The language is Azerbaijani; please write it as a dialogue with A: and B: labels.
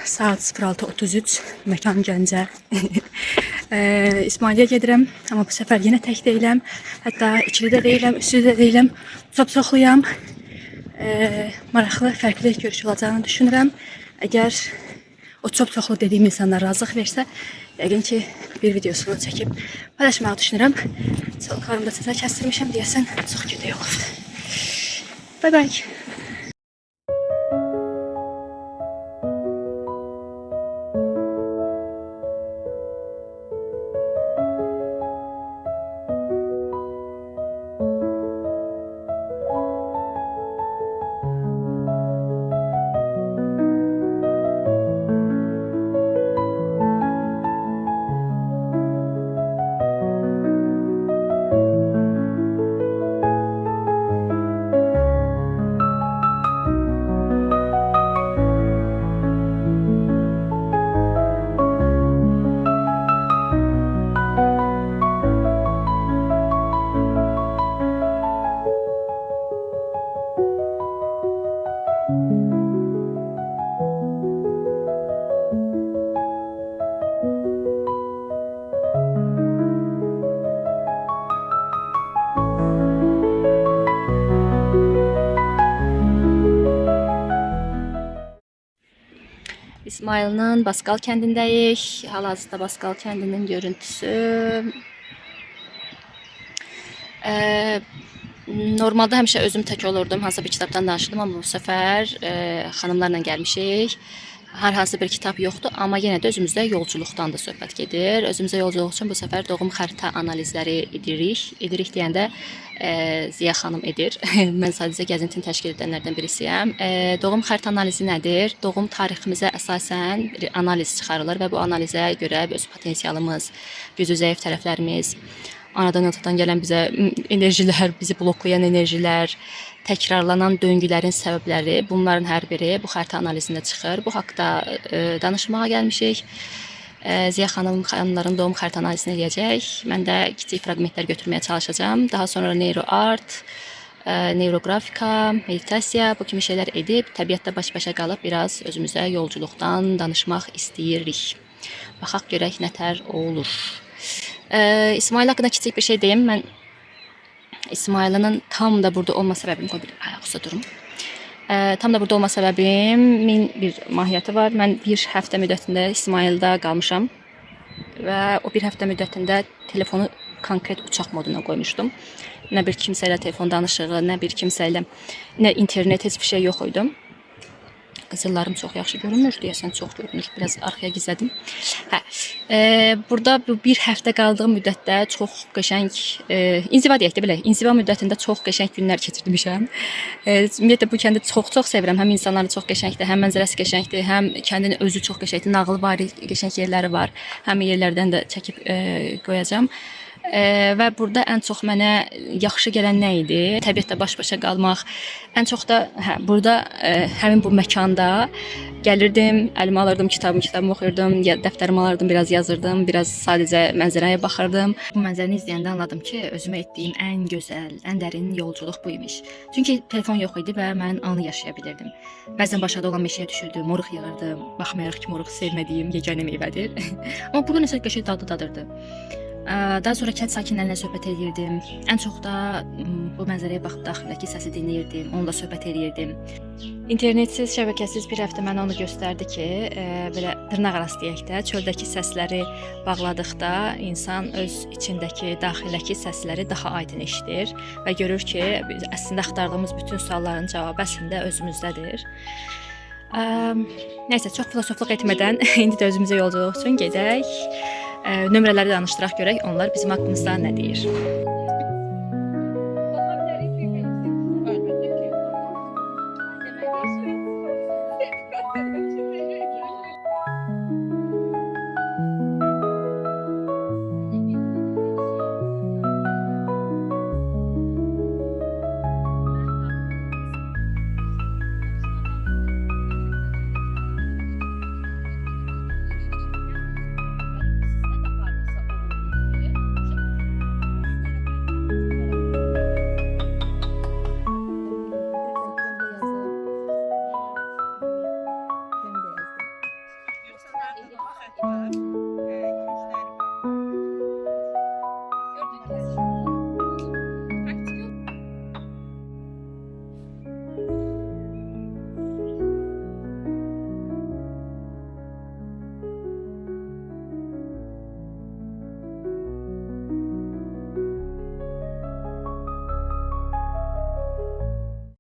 A: Saat 06:33, məkan Gəncə. İsmailiyə gedirəm, amma bu səfər yenə tək deyiləm. Hətta ikili də deyiləm, üçlü də deyiləm. Çox-çoxluyam. Maraqlı, fərqli görüş olacağını düşünürəm. Əgər o çox-çoxlu dediyim insanlar razılıq versə, yəqin ki, bir videosunu çəkib paylaşmağı düşünürəm. Çalıqlarımda səsə kəstirmişəm deyəsən, çox kötü olub. Bye bye. İsmail'in Baskal kəndindəyik. Hal-hazırda Baskal kəndinin görüntüsü. Normalda həmişə özüm tək olurdum, hansısa bir kitabdan danışırdım, amma bu səfər xanımlarla gəlmişik. Hər hansı bir kitab yoxdur, amma yenə də özümüzdə yolculuqdan da söhbət gedir. Özümüzdə yolculuq üçün bu səfər doğum xəritə analizləri edirik. Edirik deyəndə Ziya xanım edir. Mən sadəcə gəzintini təşkil edənlərdən birisiyəm. Doğum xəritə analizi nədir? Doğum tariximizə əsasən bir analiz çıxarılır və bu analizə görə öz potensialımız, gücü zəif tərəflərimiz, anadan atadan gələn bizə enerjilər, bizi bloklayan enerjilər, təkrarlanan döngülərin səbəbləri, bunların hər biri bu xəritə analizində çıxır. Bu haqda danışmağa gəlmişik. Ziya xanımların doğum xəritə analizini eləyəcək. Mən də kiçik fraqmentlər götürməyə çalışacağım. Daha sonra neuroart, neuroqrafika, meditasiya, bu kimi şeylər edib, təbiətdə baş-başa qalıb biraz özümüzə yolculuqdan danışmaq istəyirik. Baxaq görək nətər olur. İsmail haqqında kiçik bir şey deyim. Mən İsmail'in tam da burada olma səbəbim, qoy bir ayaq durum. Tam da burada olma səbəbimin bir mahiyyəti var. Mən bir həftə müddətində İsmail'da qalmışam və o bir həftə müddətində telefonu konkret uçaq moduna qoymuşdum. Nə bir kimsə ilə telefon danışığı, nə bir kimsə ilə, nə internet, heç bir şey yox idi. Qızıllarım çox yaxşı görünmür, deyəsən çox görünür. Biraz arxaya gizlədim. Burada bu bir həftə qaldığım müddətdə çox qəşəng, inziva deyək də belə, inziva müddətində çox qəşəng günlər keçirmişəm. Ümumiyyətlə bu kəndi çox sevirəm. Həm insanları çox qəşəngdir, həm mənzərəsi qəşəngdir, həm kəndinin özü çox qəşəngdir, nağıl var, qəşəng yerləri var. Həm yerlərdən də çəkib qoyacağam. Və burada ən çox mənə yaxşı gələn nə idi? Təbiətlə baş-başa qalmaq. Ən çox da burada həmin bu məkanda gəlirdim, əlimə alırdım kitabımı oxuyurdum, dəftərimi alırdım, biraz yazırdım, biraz sadəcə mənzərəyə baxırdım. Bu mənzərəni izləyəndə anladım ki, özümə etdiyim ən gözəl, ən dərin yolculuq bu imiş. Çünki telefon yox idi və mən anı yaşaya bilirdim. Bəzən başada olan meşəyə düşürdüm, moruq yığırdım. Baxmayaraq ki, moruq sevmədiyim yeganə meyvədir. Amma burada nəsə qəşəng dadı dadırdı. Daha sonra kənd sakinlərlə söhbət edirdim. Ən çox da bu mənzərəyə baxıb daxildəki səsi dinləyirdim, onunla söhbət edirdim. İnternetsiz, şəbəkəsiz bir həftə mənə onu göstərdi ki, belə dırnaq arası deyək də, çöldəki səsləri bağladıqda insan öz içindəki, daxildəki səsləri daha aydın eşidir və görür ki, əslində axtardığımız bütün sualların cavabı əslində özümüzdədir. Nəysə, çox filosofluq etmədən indi də özümüzə yolculuq üçün gedək. Nömrələri danışdıraq görək, onlar bizim haqqımızda nə deyir.
B: Thank you.